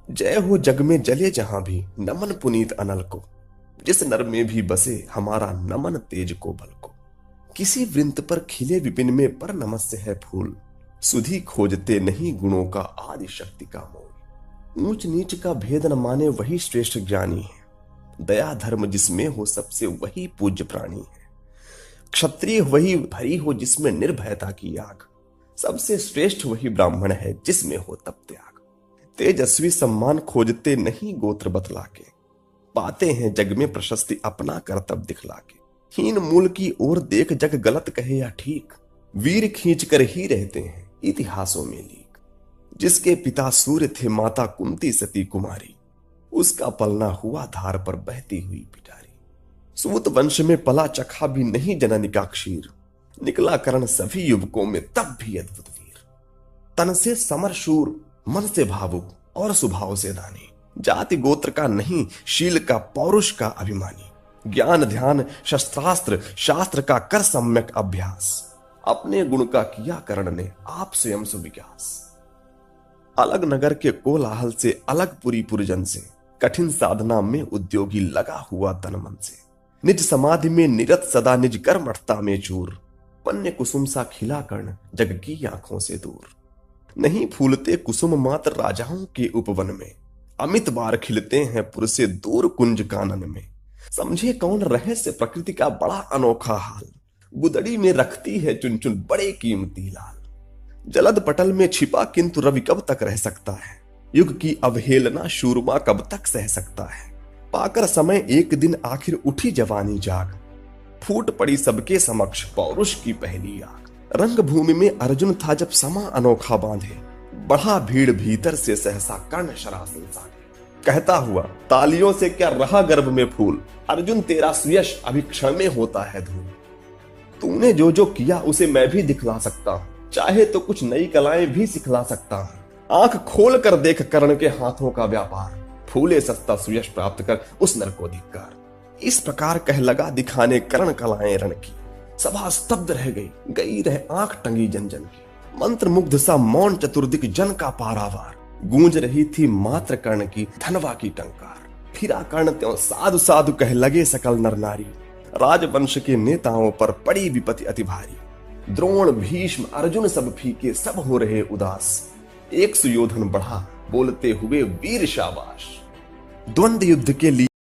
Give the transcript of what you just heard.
जय हो जग में जले जहां भी नमन पुनीत अनल को। जिस नर में भी बसे हमारा नमन तेज को बल को। किसी वृंत पर खिले विपिन में पर नमस्य है फूल। सुधि खोजते नहीं गुणों का आदि शक्ति का मोल। ऊंच नीच का भेद न माने वही श्रेष्ठ ज्ञानी है। दया धर्म जिसमें हो सबसे वही पूज्य प्राणी है। क्षत्रिय वही भरी हो जिसमें निर्भयता की आग। सबसे श्रेष्ठ वही ब्राह्मण है जिसमें हो तप त्याग। तेजस्वी सम्मान खोजते नहीं गोत्र बतला के। पाते हैं जग में प्रशस्ति अपना करतब दिखला के। हीन मूल की ओर देख जग गलत कहे या ठीक। वीर खींच कर ही रहते हैं इतिहासों में लीक। जिसके पिता सूर्य थे माता कुंती सती कुमारी। उसका पलना हुआ धार पर बहती हुई पिटारी। सूत वंश में पला चखा भी नहीं जननी का क्षीर। निकला करण सभी युवकों में तब भी अद्भुत वीर। तन से समर शूर मन से भावुक और स्वभाव से दानी। जाति गोत्र का नहीं शील का पौरुष का अभिमानी। ज्ञान ध्यान शस्त्रास्त्र शास्त्र का कर सम्यक अभ्यास। अपने गुण का किया करण ने आप स्वयं सुविकास। अलग नगर के कोलाहल से अलग पुरी पुरजन से। कठिन साधना में उद्योगी लगा हुआ तन मन से। निज समाधि में निरत सदा निज कर्मठता में चूर। वन्य कुसुम सा खिला कर्ण जग की आंखों से दूर। नहीं फूलते कुसुम मात्र राजाओं के उपवन में। अमित बार खिलते हैं पुर से दूर कुंज कानन में। समझे कौन रहस्य प्रकृति का बड़ा अनोखा हाल। गुदड़ी में रखती है चुन चुन बड़े कीमती लाल। जलद पटल में छिपा किंतु रवि कब तक रह सकता है। युग की अवहेलना शूरमा कब तक सह सकता है। पाकर समय एक दिन आखिर उठी जवानी जाग। फूट पड़ी सबके समक्ष पौरुष की पहली आग। रंग भूमि में अर्जुन था जब समा अनोखा बांधे। बढ़ा भीड़ भीतर से सहसा कर्ण शरासन साधे। कहता हुआ तालियों से क्या रहा गर्भ में फूल। अर्जुन तेरा सुयश अभी क्षण में होता है धूल। तूने जो जो किया उसे मैं भी दिखला सकता हूँ। चाहे तो कुछ नई कलाएं भी सिखला सकता हूँ। आंख खोल कर देख कर्ण के हाथों का व्यापार। फूले सस्ता सुयश प्राप्त कर उस नर को धिक्कार। इस प्रकार कह लगा दिखाने कर्ण कलाएं रण की। सभा स्तब्ध रह गई रह आंख टंगी जन जन की। मंत्र मुग्ध सा मौन चतुर्दिक जन का पारावार। गूंज रही थी मात्र कर्ण की धनवा की टंकार। फिरा कर्ण त्यों साधु साधु कह लगे सकल नर नारी। राजवंश के नेताओं पर पड़ी विपत्ति अति भारी। द्रोण भीष्म अर्जुन सब फीके सब हो रहे उदास। एक सुयोधन बढ़ा बोलते हुए वीर शाबाश। द्वंद्व युद्ध के लिए